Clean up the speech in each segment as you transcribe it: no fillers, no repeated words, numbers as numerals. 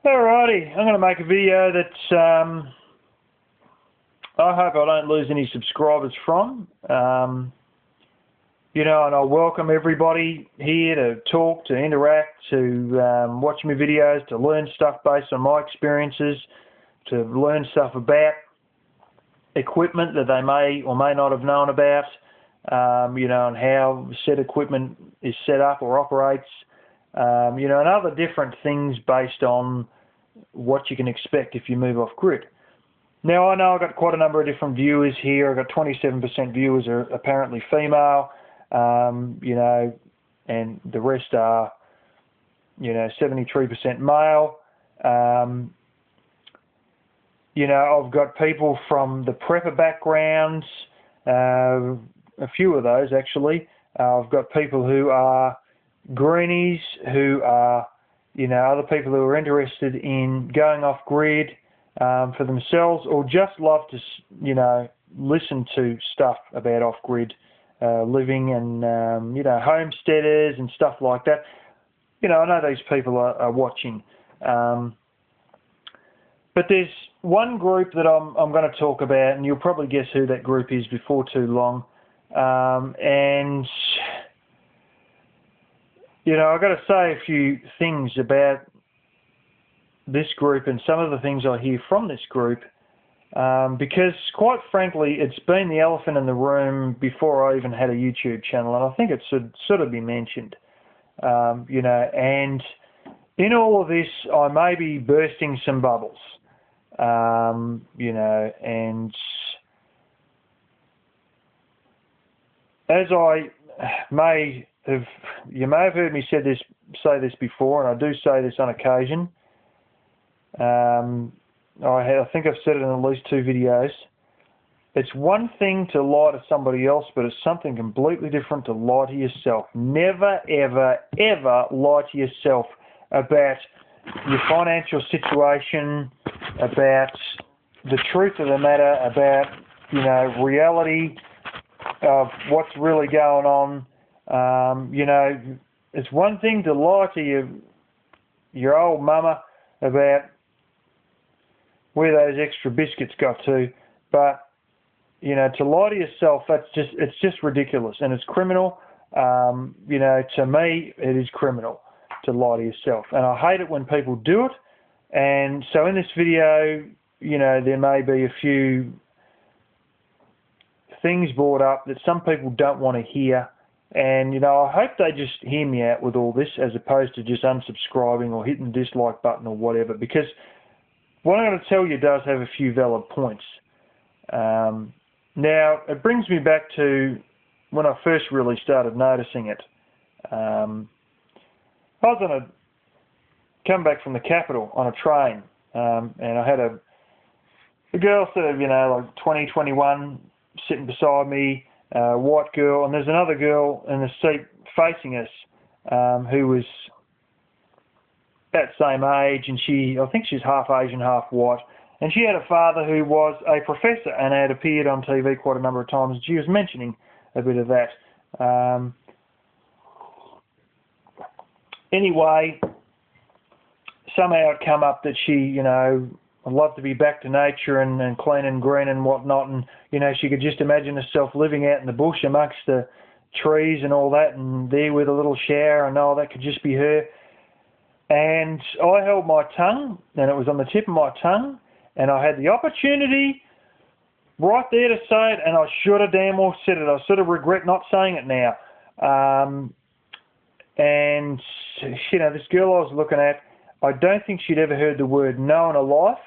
Alrighty, I'm going to make a video that I hope I don't lose any subscribers from. And I welcome everybody here to talk, to interact, to watch my videos, to learn stuff based on my experiences, to learn stuff about equipment that they may or may not have known about, and how said equipment is set up or operates, and other different things based on what you can expect if you move off grid. Now, I know I've got quite a number of different viewers here. I've got 27% viewers are apparently female, and the rest are, 73% male. I've got people from the prepper backgrounds, a few of those actually. I've got people who are greenies, who are, other people who are interested in going off grid for themselves, or just love to, listen to stuff about off grid living and, homesteaders and stuff like that. I know these people are watching. But there's one group that I'm going to talk about, and you'll probably guess who that group is before too long. I've got to say a few things about this group and some of the things I hear from this group, because quite frankly, it's been the elephant in the room before I even had a YouTube channel, and I think it should sort of be mentioned. And in all of this, I may be bursting some bubbles, and as you may have heard me say this before, and I do say this on occasion. I think I've said it in at least 2 videos. It's one thing to lie to somebody else, but it's something completely different to lie to yourself. Never, ever, ever lie to yourself about your financial situation, about the truth of the matter, about, reality of what's really going on. It's one thing to lie to your old mama about where those extra biscuits got to, but to lie to yourself, it's just ridiculous, and it's criminal. To me, it is criminal to lie to yourself, and I hate it when people do it. And so in this video, there may be a few things brought up that some people don't want to hear, and I hope they just hear me out with all this, as opposed to just unsubscribing or hitting the dislike button or whatever, because what I'm going to tell you does have a few valid points. Now, it brings me back to when I first really started noticing it. I was on come back from the capital on a train, and I had a girl sort of, like 20, 21, sitting beside me, white girl, and there's another girl in the seat facing us, who was that same age, and I think she's half Asian, half white, and she had a father who was a professor and had appeared on TV quite a number of times, and she was mentioning a bit of that. Anyway, somehow it come up that she, I'd love to be back to nature and clean and green and whatnot, and she could just imagine herself living out in the bush amongst the trees and all that, and there with a little shower, and that could just be her. And I held my tongue, and it was on the tip of my tongue, and I had the opportunity right there to say it, and I should have damn well said it. I sort of regret not saying it now. And this girl I was looking at, I don't think she'd ever heard the word no in her life.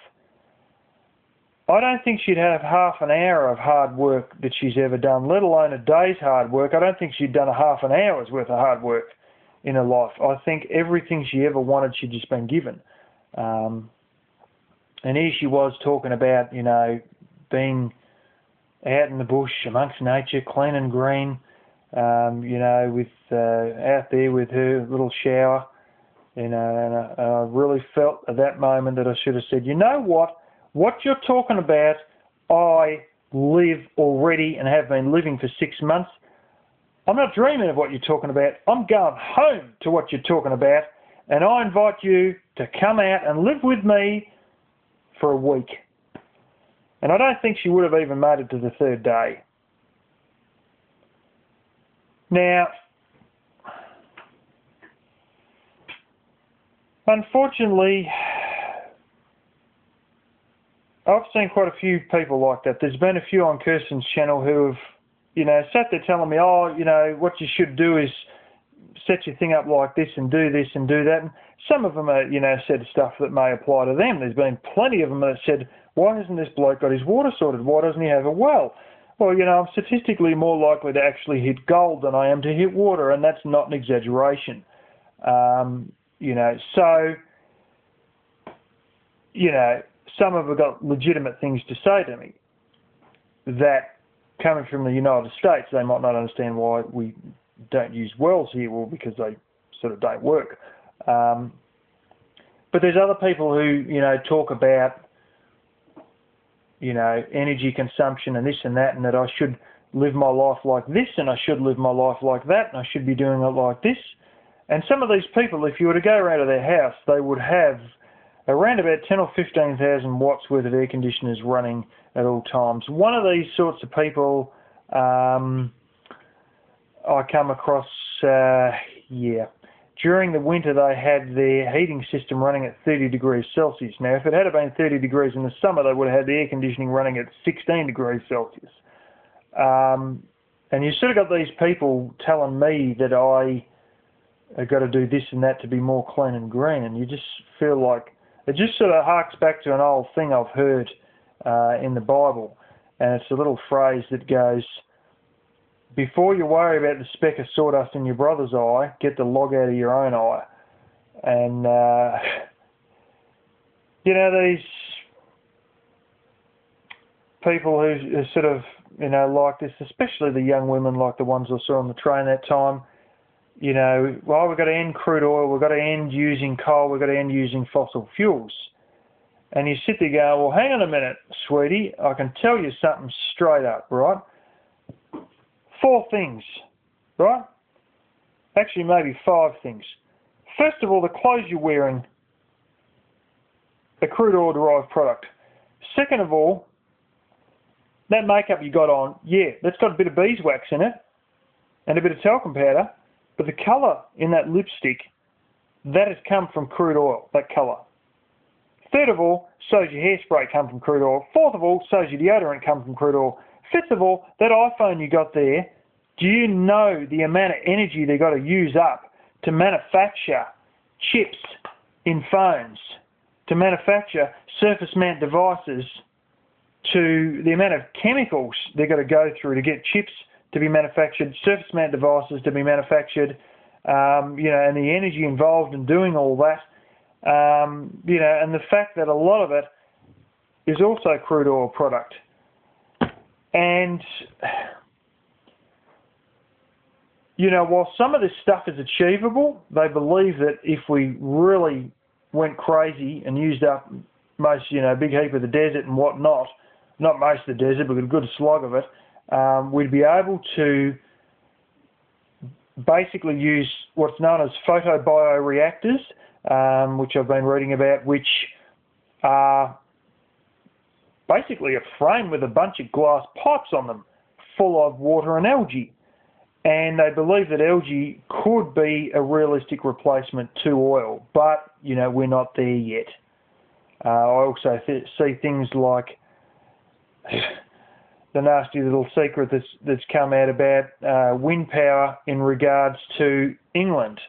I don't think she'd have half an hour of hard work that she's ever done, let alone a day's hard work. I don't think she'd done a half an hour's worth of hard work in her life. I think everything she ever wanted, she'd just been given. And here she was talking about, being out in the bush amongst nature, clean and green, with out there with her little shower, and I really felt at that moment that I should have said, what you're talking about, I live already and have been living for 6 months. I'm not dreaming of what you're talking about. I'm going home to what you're talking about, and I invite you to come out and live with me for a week. And I don't think she would have even made it to the third day. Now, unfortunately, I've seen quite a few people like that. There's been a few on Kirsten's channel who have, sat there telling me, what you should do is set your thing up like this and do this and do that. And some of them are, said stuff that may apply to them. There's been plenty of them that said, why hasn't this bloke got his water sorted? Why doesn't he have a well? Well, I'm statistically more likely to actually hit gold than I am to hit water, and that's not an exaggeration. Some have got legitimate things to say to me that, coming from the United States, they might not understand why we don't use wells here. Well, because they sort of don't work. But there's other people who, talk about, energy consumption and this and that, and that I should live my life like this and I should live my life like that and I should be doing it like this. And some of these people, if you were to go around to their house, they would have around about 10 or 15,000 watts worth of air conditioners running at all times. One of these sorts of people I come across, during the winter they had their heating system running at 30 degrees Celsius. Now, if it had been 30 degrees in the summer, they would have had the air conditioning running at 16 degrees Celsius. And you sort of got these people telling me that I've got to do this and that to be more clean and green, and you just feel like it just sort of harks back to an old thing I've heard in the Bible, and it's a little phrase that goes, before you worry about the speck of sawdust in your brother's eye, get the log out of your own eye. And, these people who sort of, like this, especially the young women like the ones I saw on the train that time, we've got to end crude oil, we've got to end using coal, we've got to end using fossil fuels. And you sit there going, well, hang on a minute, sweetie, I can tell you something straight up, right? 4 things, right? Actually, maybe 5 things. First of all, the clothes you're wearing, a crude oil derived product. Second of all, that makeup you got on, that's got a bit of beeswax in it and a bit of talcum powder, but the colour in that lipstick, that has come from crude oil, that colour. Third of all, so's your hairspray come from crude oil. Fourth of all, so's your deodorant come from crude oil. Fifth of all, that iPhone you got there, do you know the amount of energy they got to use up to manufacture chips in phones, to manufacture surface mount devices, to the amount of chemicals they got to go through to get chips to be manufactured, surface mount devices to be manufactured, and the energy involved in doing all that, and the fact that a lot of it is also crude oil product. And, while some of this stuff is achievable, they believe that if we really went crazy and used up most, big heap of the desert and whatnot, not most of the desert, but a good slug of it, we'd be able to basically use what's known as photobioreactors, which I've been reading about, which are basically a frame with a bunch of glass pipes on them full of water and algae. And they believe that algae could be a realistic replacement to oil, but, we're not there yet. I also see things like the nasty little secret that's come out about wind power in regards to England.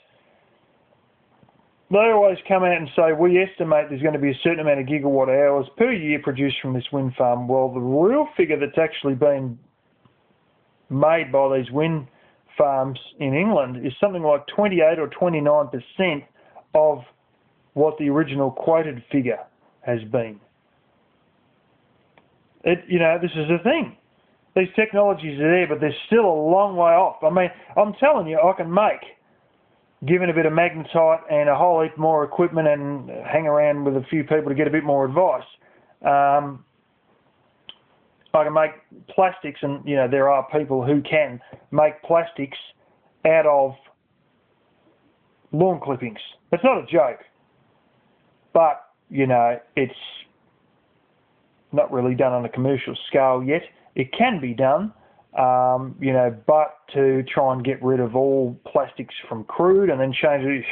They always come out and say, we estimate there's going to be a certain amount of gigawatt hours per year produced from this wind farm. Well, the real figure that's actually been made by these wind farms in England is something like 28 or 29% of what the original quoted figure has been. This is the thing. These technologies are there, but they're still a long way off. I mean, I'm telling you, I can make, given a bit of magnetite and a whole heap more equipment and hang around with a few people to get a bit more advice, I can make plastics, and there are people who can make plastics out of lawn clippings. It's not a joke. but, you know, it's not really done on a commercial scale yet. It can be done, you know, but to try and get rid of all plastics from Crude and then change it,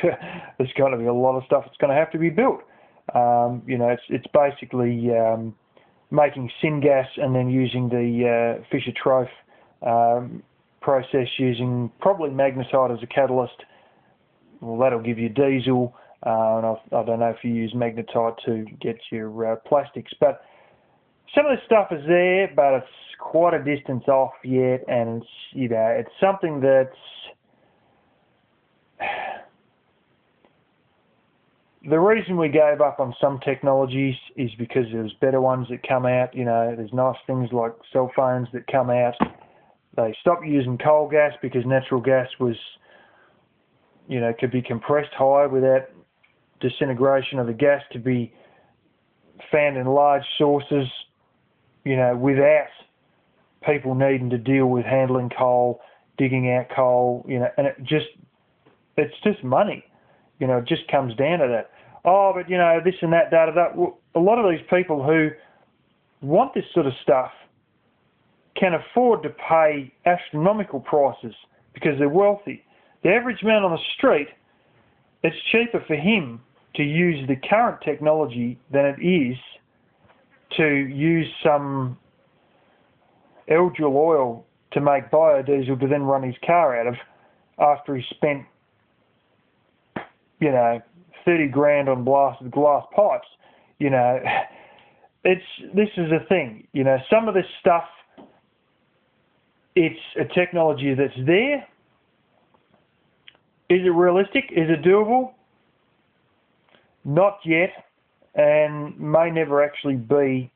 there's going to be a lot of stuff that's going to have to be built. You know, it's basically making syngas and then using the Fischer-Tropsch process using probably magnetite as a catalyst. Well, that'll give you diesel. And I don't know if you use magnetite to get your plastics, but some of the stuff is there, but it's quite a distance off yet, and it's, you know, it's something that's the reason we gave up on some technologies is because there's better ones that come out. You know, there's nice things like cell phones that come out. They stopped using coal gas because natural gas was, you know, could be compressed high without disintegration of the gas, could be found in large sources, you know, without people needing to deal with handling coal, digging out coal, you know, and it's just money. You know, it just comes down to that. Oh, but, you know, this and that, da-da-da. Well, a lot of these people who want this sort of stuff can afford to pay astronomical prices because they're wealthy. The average man on the street, it's cheaper for him to use the current technology than it is to use some algal oil to make biodiesel to then run his car out of after he spent, you know, 30 grand on blasted glass pipes. You know, this is the thing. You know, some of this stuff, it's a technology that's there. Is it realistic? Is it doable? Not yet, and may never actually be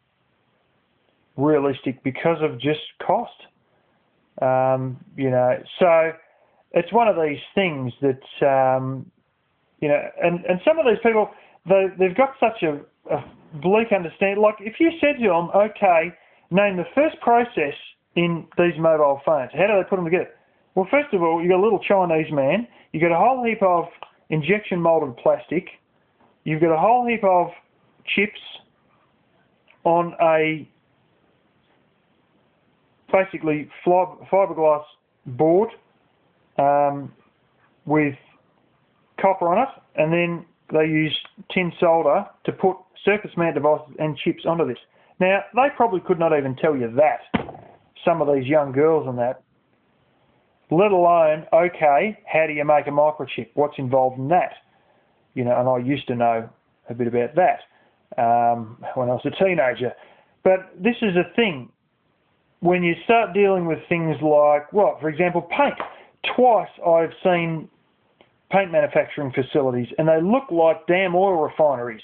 realistic because of just cost. You know, so it's one of these things that, you know, and some of these people, they've got such a bleak understanding. Like, if you said to them, okay, name the first process in these mobile phones, how do they put them together? Well, first of all, you got a little Chinese man, you got a whole heap of injection molded plastic, you've got a whole heap of chips on a basically fiberglass board with copper on it, and then they use tin solder to put surface mount devices and chips onto this. Now, they probably could not even tell you that, some of these young girls and that, let alone, okay, how do you make a microchip? What's involved in that? You know, and I used to know a bit about that when I was a teenager. But this is a thing. When you start dealing with things like, well, for example, paint. Twice I've seen paint manufacturing facilities, and they look like damn oil refineries.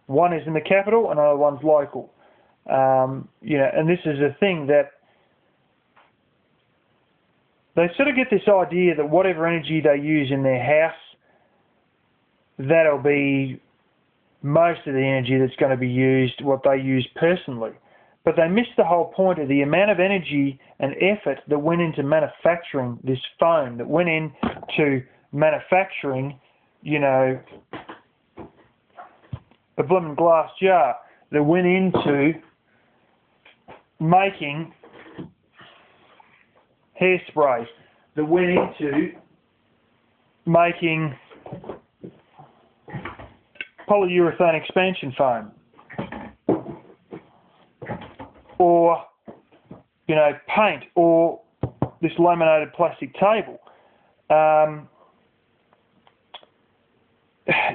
One is in the capital, another one's local. You know, and this is a thing that they sort of get this idea that whatever energy they use in their house, that'll be most of the energy that's going to be used, what they use personally. But they miss the whole point of the amount of energy and effort that went into manufacturing this phone, that went into manufacturing, you know, a blooming glass jar, that went into making hairspray, that went into making polyurethane expansion foam, or, you know, paint, or this laminated plastic table.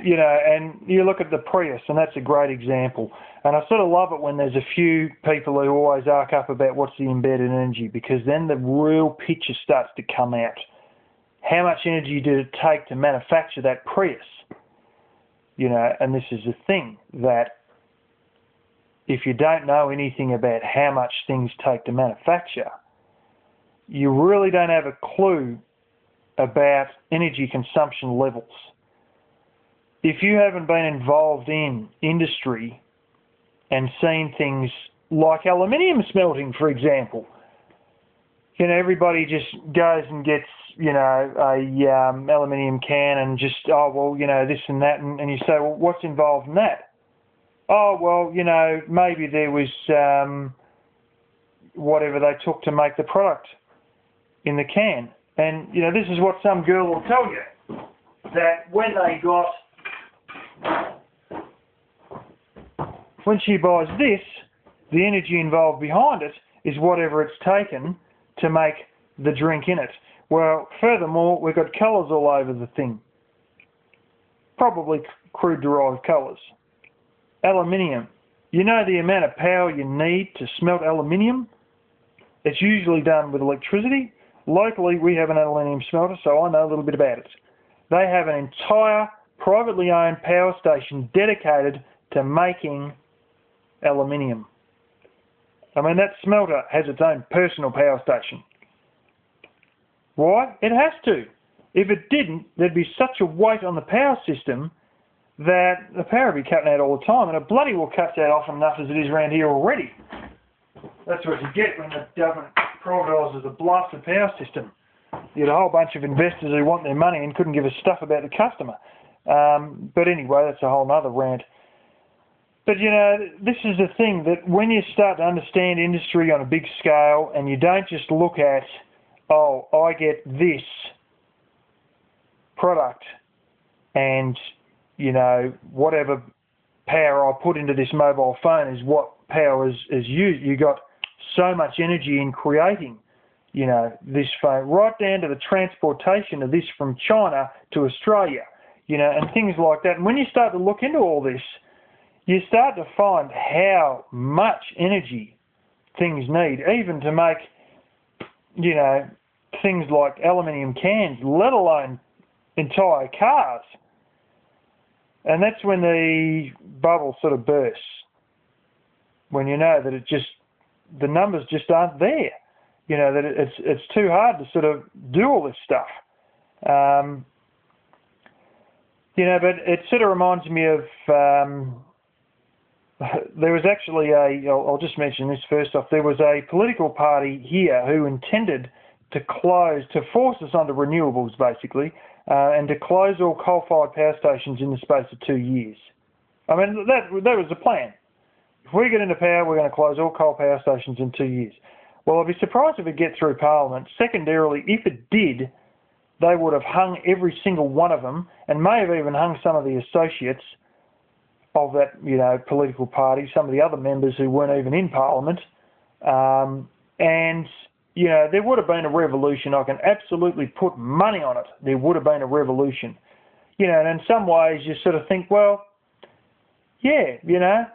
You know, and you look at the Prius, and that's a great example. And I sort of love it when there's a few people who always arc up about what's the embedded energy, because then the real picture starts to come out. How much energy did it take to manufacture that Prius? You know, and this is the thing, that if you don't know anything about how much things take to manufacture, you really don't have a clue about energy consumption levels. If you haven't been involved in industry and seen things like aluminium smelting, for example, you know, everybody just goes and gets, you know, a aluminium can and just, oh, well, you know, this and that. And you say, well, what's involved in that? Oh, well, you know, maybe there was whatever they took to make the product in the can. And, you know, this is what some girl will tell you, that when she buys this, the energy involved behind it is whatever it's taken to make the drink in it. Well, furthermore, we've got colours all over the thing. Probably crude-derived colours. Aluminium. You know the amount of power you need to smelt aluminium? It's usually done with electricity. Locally, we have an aluminium smelter, so I know a little bit about it. They have an entire privately owned power station dedicated to making aluminium. I mean, that smelter has its own personal power station. Why? It has to. If it didn't, there'd be such a weight on the power system that the power would be cutting out all the time, and it bloody well cuts out often enough as it is around here already. That's what you get when the government privatises the blasted power system. You had a whole bunch of investors who want their money and couldn't give a stuff about the customer. But anyway, that's a whole other rant. But, you know, this is the thing, that when you start to understand industry on a big scale and you don't just look at, oh, I get this product and, you know, whatever power I put into this mobile phone is what power is used. You got so much energy in creating, you know, this phone, right down to the transportation of this from China to Australia, you know, and things like that. And when you start to look into all this, you start to find how much energy things need, even to make, you know, things like aluminium cans, let alone entire cars. And that's when the bubble sort of bursts, when you know that the numbers just aren't there. You know, that it's too hard to sort of do all this stuff. You know, but it sort of reminds me of, there was actually I'll just mention this first off, there was a political party here who intended to force us onto renewables basically, and to close all coal-fired power stations in the space of 2 years. I mean, that was the plan. If we get into power, we're going to close all coal power stations in 2 years. Well, I'd be surprised if it gets through Parliament. Secondarily, if it did, they would have hung every single one of them, and may have even hung some of the associates of that, you know, political party, some of the other members who weren't even in Parliament. And, you know, there would have been a revolution. I can absolutely put money on it. There would have been a revolution. You know, and in some ways you sort of think, well, yeah, you know,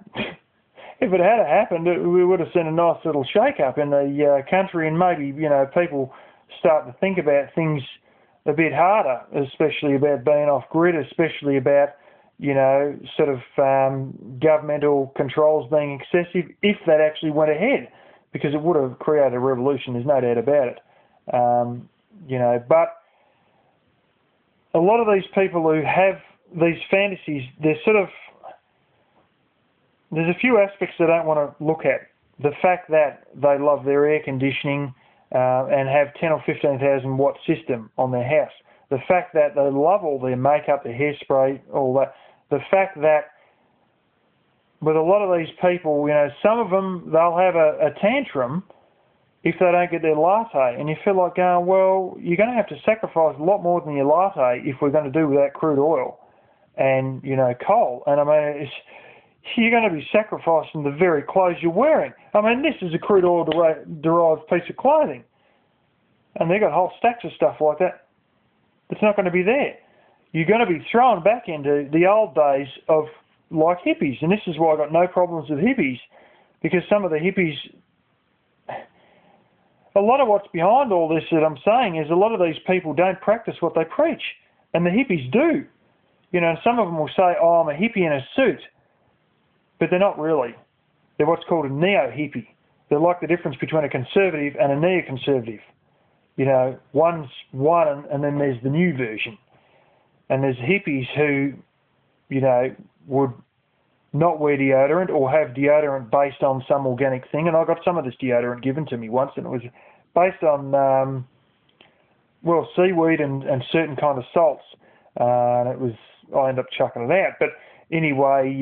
if it had happened, we would have seen a nice little shake-up in the country, and maybe, you know, people start to think about things a bit harder, especially about being off-grid, especially about, you know, sort of governmental controls being excessive, if that actually went ahead, because it would have created a revolution, there's no doubt about it. You know, but a lot of these people who have these fantasies, there's a few aspects they don't want to look at. The fact that they love their air conditioning and have 10 or 15,000 watt system on their house. The fact that they love all their makeup, their hairspray, all that. The fact that with a lot of these people, you know, some of them, they'll have a tantrum if they don't get their latte. And you feel like going, well, you're going to have to sacrifice a lot more than your latte if we're going to do without crude oil and, you know, coal. And I mean, you're going to be sacrificing the very clothes you're wearing. I mean, this is a crude oil derived piece of clothing. And they've got whole stacks of stuff like that. It's not going to be there. You're going to be thrown back into the old days of like hippies. And this is why I got no problems with hippies, because some of the hippies, a lot of what's behind all this that I'm saying is a lot of these people don't practice what they preach. And the hippies do. You know, some of them will say, oh, I'm a hippie in a suit. But they're not really. They're what's called a neo-hippie. They're like the difference between a conservative and a neoconservative. You know, one's one and then there's the new version. And there's hippies who, you know, would not wear deodorant or have deodorant based on some organic thing. And I got some of this deodorant given to me once, and it was based on well, seaweed and certain kind of salts, and I ended up chucking it out. But anyway,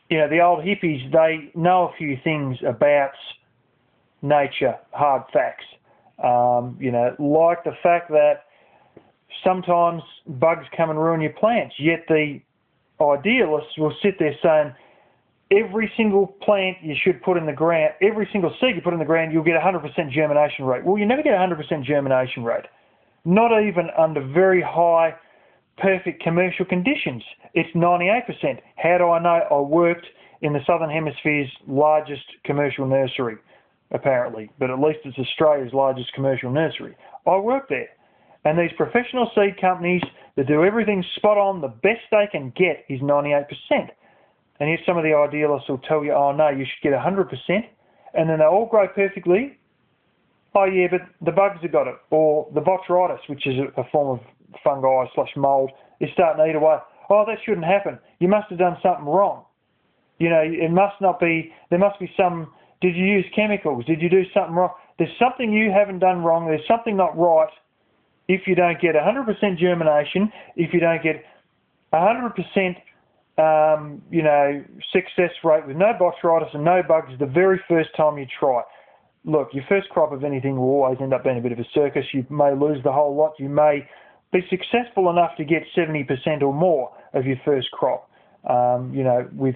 you know, the old hippies, they know a few things about nature, hard facts. You know, like the fact that sometimes bugs come and ruin your plants, yet the idealists will sit there saying every single plant you should put in the ground, every single seed you put in the ground, you'll get 100% germination rate. Well, you never get 100% germination rate, not even under very high, perfect commercial conditions. It's 98%. How do I know? I worked in the Southern Hemisphere's largest commercial nursery, apparently, but at least it's Australia's largest commercial nursery. I worked there. And these professional seed companies that do everything spot on, the best they can get is 98%. And yet some of the idealists will tell you, oh no, you should get 100%, and then they all grow perfectly. Oh yeah, but the bugs have got it, or the botrytis, which is a form of fungi / mold, is starting to eat away. Oh, that shouldn't happen. You must have done something wrong. You know, it must not be, there must be some, did you use chemicals? Did you do something wrong? There's something you haven't done wrong. There's something not right if you don't get 100% germination, if you don't get 100% you know, success rate with no botrytis and no bugs the very first time you try. Look, your first crop of anything will always end up being a bit of a circus. You may lose the whole lot. You may be successful enough to get 70% or more of your first crop, you know, with,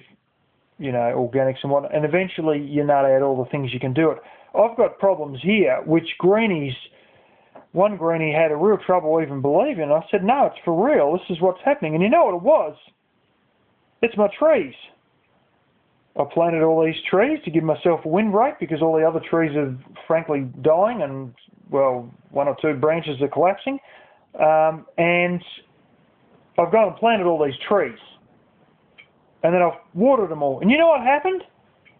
you know, organics and whatnot. And eventually you nut out all the things you can do it. I've got problems here, which greenies, one greenie had a real trouble even believing. I said, no, it's for real. This is what's happening. And you know what it was? It's my trees. I planted all these trees to give myself a windbreak because all the other trees are frankly dying and, well, one or two branches are collapsing. And I've gone and planted all these trees. And then I've watered them all. And you know what happened?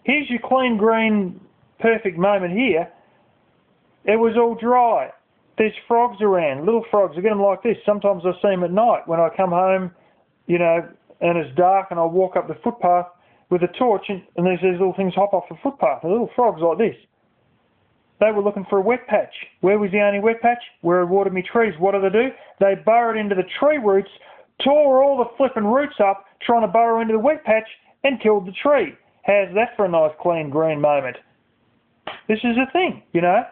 Here's your clean, green, perfect moment here. It was all dry. There's frogs around, little frogs. I get them like this. Sometimes I see them at night when I come home, you know, and it's dark and I walk up the footpath with a torch and there's these little things hop off the footpath, the little frogs like this. They were looking for a wet patch. Where was the only wet patch? Where I watered my trees. What do? They burrowed into the tree roots, tore all the flipping roots up, trying to burrow into the wet patch and killed the tree. How's that for a nice, clean, green moment? This is a thing, you know.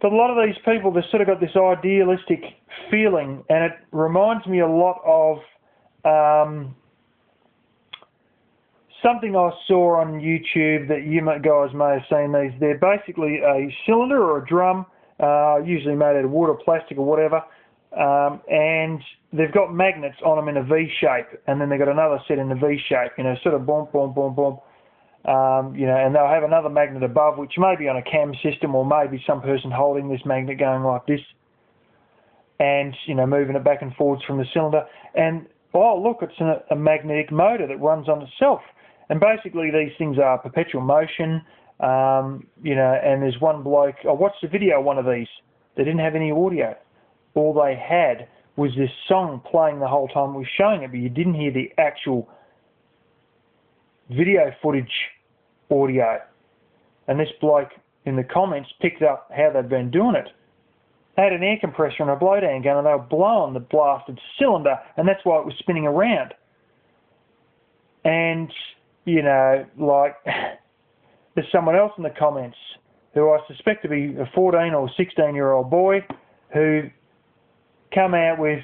But a lot of these people, they've sort of got this idealistic feeling, and it reminds me a lot of something I saw on YouTube that you guys may have seen these. They're basically a cylinder or a drum, usually made out of wood or plastic or whatever, and they've got magnets on them in a V shape, and then they've got another set in the V shape, you know, sort of boom, boom, boom, boom. You know, and they'll have another magnet above, which may be on a cam system, or maybe some person holding this magnet going like this, and, you know, moving it back and forwards from the cylinder. And, oh, look, it's a magnetic motor that runs on itself. And basically these things are perpetual motion, you know, and there's one bloke, I watched a video of one of these. They didn't have any audio. All they had was this song playing the whole time it was showing it, but you didn't hear the actual video footage audio. And this bloke in the comments picked up how they'd been doing it. They had an air compressor and a blowdown gun and they were blowing the blasted cylinder, and that's why it was spinning around. And, you know, like, there's someone else in the comments who I suspect to be a 14 or 16-year-old boy who come out with,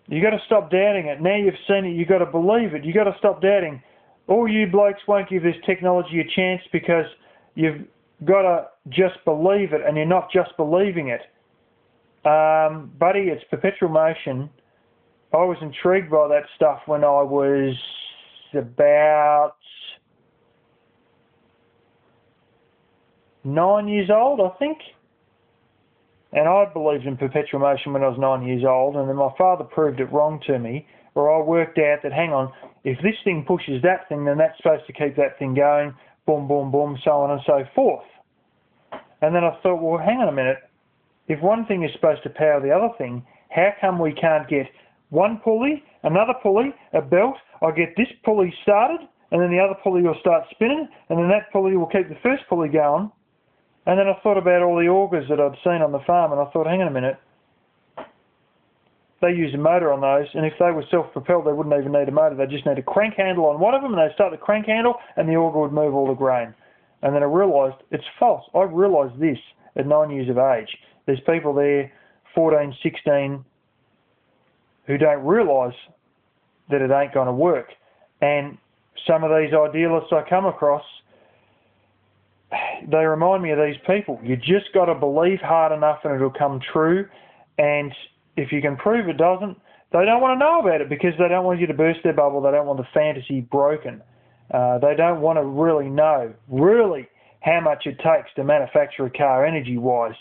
you got to stop doubting it. Now you've seen it, you got to believe it. You got to stop doubting. All you blokes won't give this technology a chance because you've got to just believe it, and you're not just believing it. Buddy, it's perpetual motion. I was intrigued by that stuff when I was about 9 years old, I think. And I believed in perpetual motion when I was 9 years old, and then my father proved it wrong to me, where I worked out that, hang on, if this thing pushes that thing, then that's supposed to keep that thing going, boom, boom, boom, so on and so forth. And then I thought, well, hang on a minute. If one thing is supposed to power the other thing, how come we can't get one pulley, another pulley, a belt? I get this pulley started, and then the other pulley will start spinning, and then that pulley will keep the first pulley going. And then I thought about all the augers that I'd seen on the farm, and I thought, hang on a minute, they use a motor on those, and if they were self-propelled, they wouldn't even need a motor. They just need a crank handle on one of them, and they'd start the crank handle, and the auger would move all the grain. And then I realised it's false. I realised this at 9 years of age. There's people there, 14, 16, who don't realise that it ain't going to work. And some of these idealists I come across, they remind me of these people. You just got to believe hard enough and it'll come true. And if you can prove it doesn't, they don't want to know about it because they don't want you to burst their bubble. They don't want the fantasy broken. They don't want to really know, how much it takes to manufacture a car energy-wise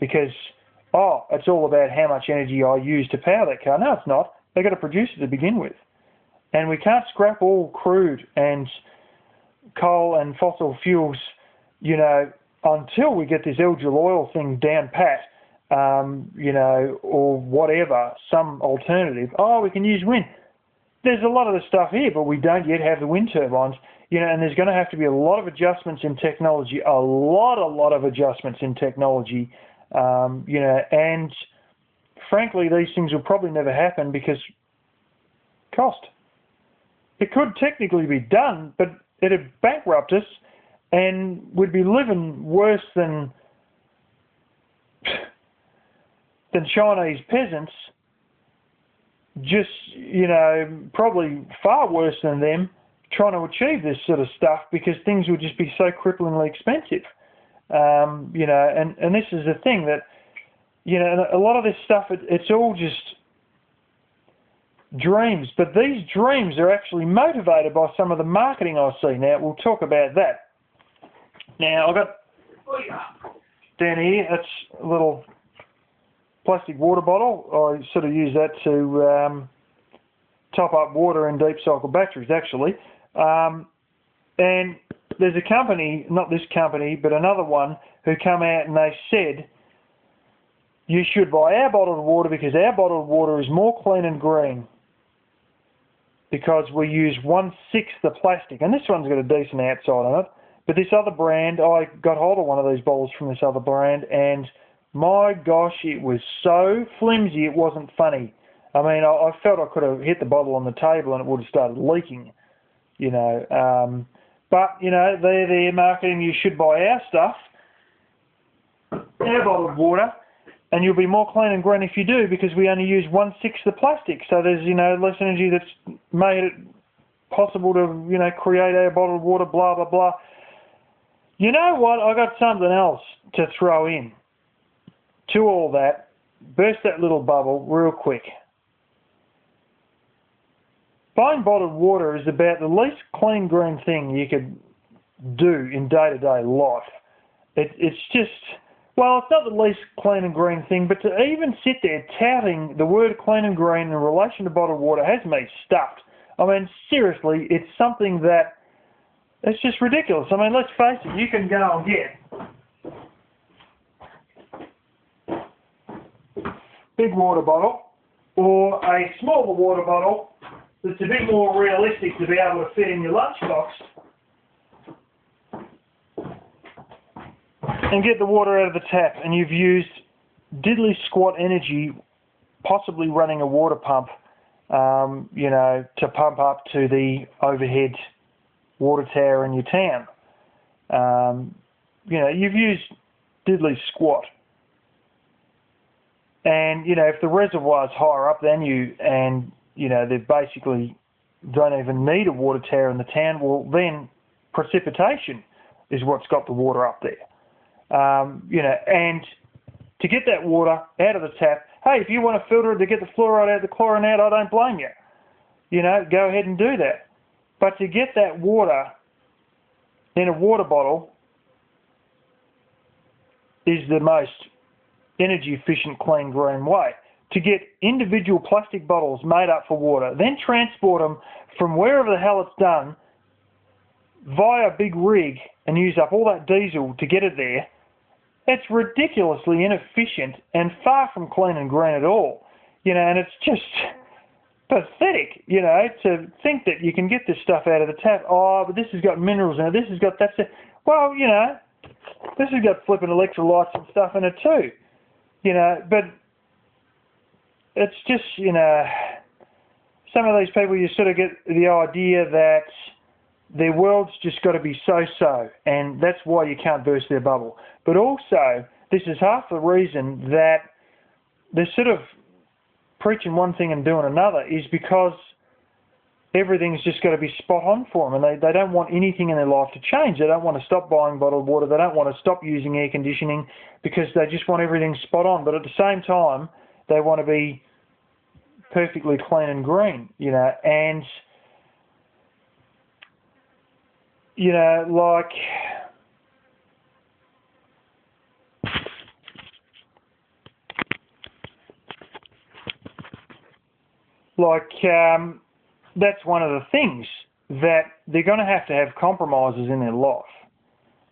because, it's all about how much energy I use to power that car. No, it's not. They've got to produce it to begin with. And we can't scrap all crude and coal and fossil fuels, until we get this algal oil thing down pat, or whatever, some alternative. We can use wind. There's a lot of the stuff here, but we don't yet have the wind turbines, and there's going to have to be a lot of adjustments in technology, a lot of adjustments in technology, and frankly, these things will probably never happen because cost. It could technically be done, but it'd bankrupt us and we'd be living worse than Chinese peasants, just, probably far worse than them trying to achieve this sort of stuff because things would just be so cripplingly expensive. And this is the thing that, a lot of this stuff, it's all just dreams, but these dreams are actually motivated by some of the marketing I see. Now, we'll talk about that. Now, I've got down here, that's a little plastic water bottle. I sort of use that to top up water in deep cycle batteries, actually. And there's a company, not this company, but another one, who come out and they said, you should buy our bottled water because our bottled water is more clean and green because we use 1/6 the plastic. And this one's got a decent outside on it. But this other brand, I got hold of one of these bottles from this other brand, and my gosh, it was so flimsy it wasn't funny. I mean, I felt I could have hit the bottle on the table and it would have started leaking, But, they're marketing, you should buy our stuff, our bottled water, and you'll be more clean and green if you do because we only use 1/6 the plastic. So there's, less energy that's made it possible to, create our bottled water, blah, blah, blah. You know what? I got something else to throw in to all that. Burst that little bubble real quick. Buying bottled water is about the least clean green thing you could do in day-to-day life. It's just, well, it's not the least clean and green thing, but to even sit there touting the word clean and green in relation to bottled water has me stuffed. I mean, seriously, it's something that, it's just ridiculous. I mean, let's face it, you can go and get big water bottle or a smaller water bottle that's a bit more realistic to be able to fit in your lunchbox and get the water out of the tap, and you've used diddly squat energy, possibly running a water pump, to pump up to the overhead water tower in your town. You've used diddly squat. And, if the reservoir's higher up than you and, they basically don't even need a water tower in the town, well, then precipitation is what's got the water up there. And to get that water out of the tap, hey, if you want to filter it to get the fluoride out, the chlorine out, I don't blame you. Go ahead and do that. But to get that water in a water bottle is the most energy efficient, clean, green way. To get individual plastic bottles made up for water, then transport them from wherever the hell it's done via a big rig and use up all that diesel to get it there, it's ridiculously inefficient and far from clean and green at all. And it's just pathetic, to think that you can get this stuff out of the tap. Oh, but this has got minerals in it, this has got that. Well, This has got flipping electrolytes and stuff in it too. You know, but it's just, you know, some of these people, you sort of get the idea that their world's just got to be so-so, and that's why you can't burst their bubble. But also, this is half the reason that they're sort of preaching one thing and doing another, is because everything's just got to be spot on for them, and they don't want anything in their life to change. They don't want to stop buying bottled water. They don't want to stop using air conditioning, because they just want everything spot on. But at the same time, they want to be perfectly clean and green, you know. And, you know, that's one of the things, that they're going to have compromises in their life.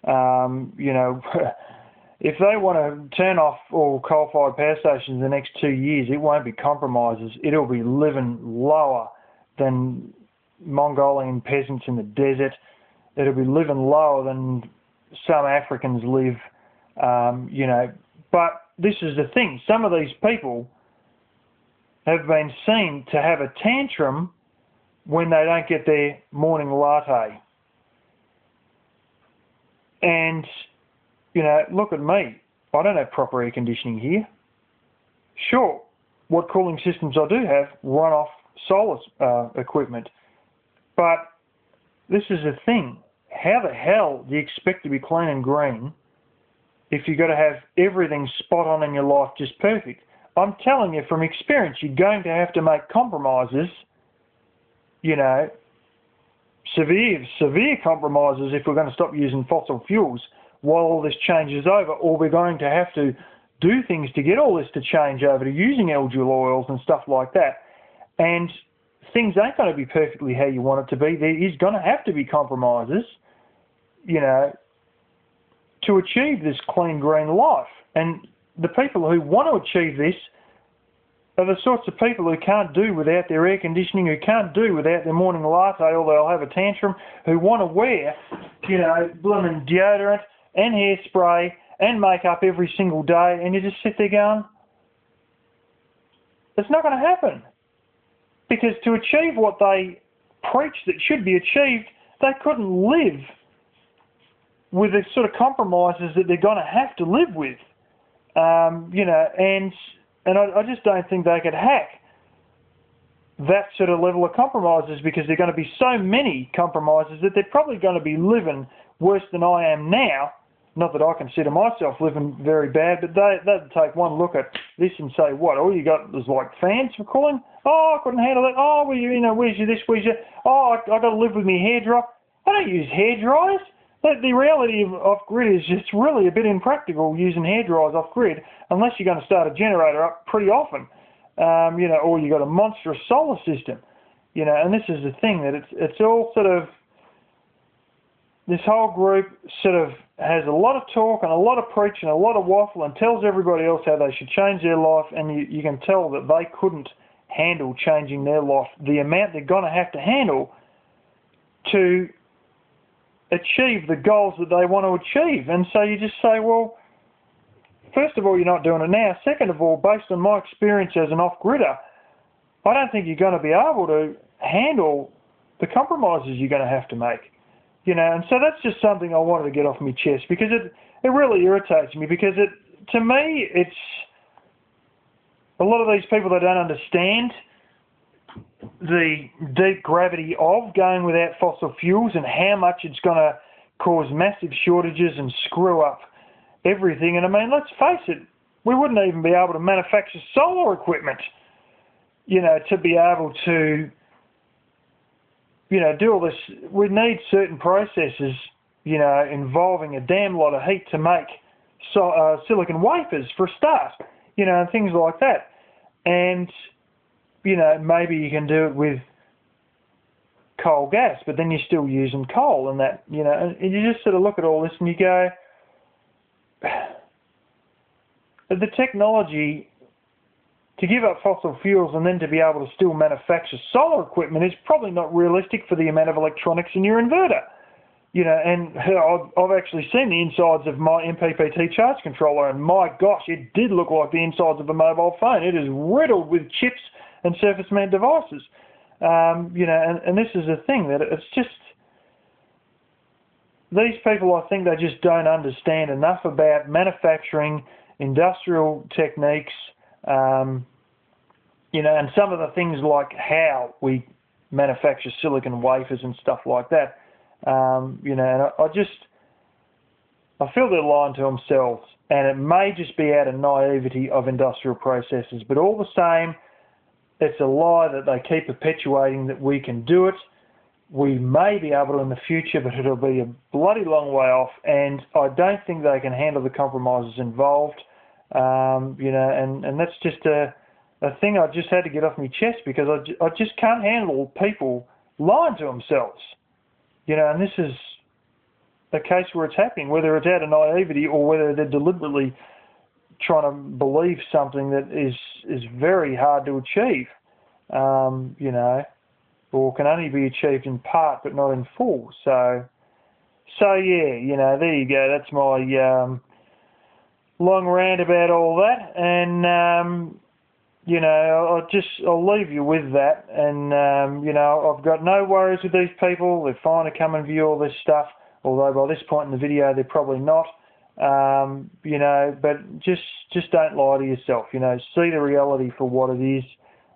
You know, if they want to turn off all coal-fired power stations in the next 2 years, it won't be compromises. It'll be living lower than Mongolian peasants in the desert. It'll be living lower than some Africans live, you know. But this is the thing. Some of these people have been seen to have a tantrum when they don't get their morning latte. And, you know, look at me. I don't have proper air conditioning here. Sure, what cooling systems I do have run off solar equipment. But this is the thing. How the hell do you expect to be clean and green if you've got to have everything spot on in your life just perfect? I'm telling you from experience, you're going to have to make compromises, you know, severe compromises if we're going to stop using fossil fuels while all this changes over, or we're going to have to do things to get all this to change over to using algal oils and stuff like that. And things ain't going to be perfectly how you want it to be. There is going to have to be compromises, you know, to achieve this clean, green life. And the people who want to achieve this are the sorts of people who can't do without their air conditioning, who can't do without their morning latte, or they'll have a tantrum, who want to wear, you know, blooming deodorant and hairspray and makeup every single day, and you just sit there going, it's not going to happen. Because to achieve what they preach that should be achieved, they couldn't live with the sort of compromises that they're going to have to live with. You know, and I just don't think they could hack that sort of level of compromises, because there are going to be so many compromises that they're probably going to be living worse than I am now. Not that I consider myself living very bad, but they'd take one look at this and say, what, all you got is like fans for cooling? Oh, I couldn't handle that. Oh, well, you know, where's your this, where's your... Oh, I got to live with my hairdryer. I don't use hairdryers. The reality of off-grid is just really a bit impractical using hairdryers off-grid, unless you're going to start a generator up pretty often, you know, or you've got a monstrous solar system, you know. And this is the thing, that it's all sort of, this whole group sort of has a lot of talk and a lot of preach and a lot of waffle and tells everybody else how they should change their life, and you can tell that they couldn't handle changing their life, the amount they're going to have to handle to achieve the goals that they want to achieve. And so you just say, well, first of all, you're not doing it now. Second of all, based on my experience as an off-gridder, I don't think you're going to be able to handle the compromises you're going to have to make. You know, and so that's just something I wanted to get off my chest, because it really irritates me, because to me, it's a lot of these people that don't understand the deep gravity of going without fossil fuels and how much it's going to cause massive shortages and screw up everything. And I mean, let's face it, we wouldn't even be able to manufacture solar equipment, you know, to be able to, you know, do all this. We need certain processes, you know, involving a damn lot of heat to make silicon wafers for a start, you know, and things like that. And, you know, maybe you can do it with coal gas, but then you're still using coal and that, you know, and you just sort of look at all this and you go, the technology to give up fossil fuels and then to be able to still manufacture solar equipment is probably not realistic for the amount of electronics in your inverter. you know, and I've actually seen the insides of my MPPT charge controller, and my gosh, it did look like the insides of a mobile phone. It is riddled with chips and surface mount devices. You know, and this is the thing, that it's just, these people, I think they just don't understand enough about manufacturing, industrial techniques, you know, and some of the things like how we manufacture silicon wafers and stuff like that. You know, and I feel they're lying to themselves, and it may just be out of naivety of industrial processes, but all the same, it's a lie that they keep perpetuating that we can do it. We may be able to in the future, but it'll be a bloody long way off, and I don't think they can handle the compromises involved. You know, and that's just a thing I just had to get off my chest, because I just can't handle people lying to themselves. You know, and this is a case where it's happening, whether it's out of naivety or whether they're deliberately trying to believe something that is very hard to achieve, you know, or can only be achieved in part but not in full. So yeah, you know, there you go. That's my long rant about all that, and you know, I'll leave you with that. And you know, I've got no worries with these people. They're fine to come and view all this stuff, although by this point in the video they're probably not. You know, but just don't lie to yourself. You know, see the reality for what it is,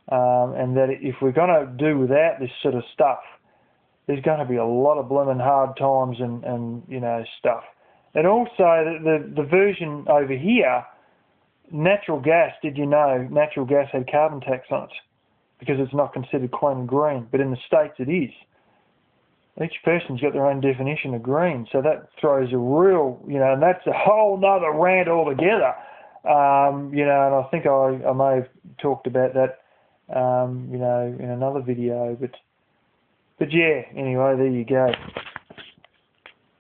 and that if we're going to do without this sort of stuff, there's going to be a lot of blooming hard times and you know, stuff. And also the version over here, natural gas. Did you know natural gas had carbon tax on it because it's not considered clean and green? But in the States it is. Each person's got their own definition of green, so that throws a real, you know, and that's a whole nother rant altogether. You know, and I think I may have talked about that, you know, in another video, but yeah, anyway, there you go.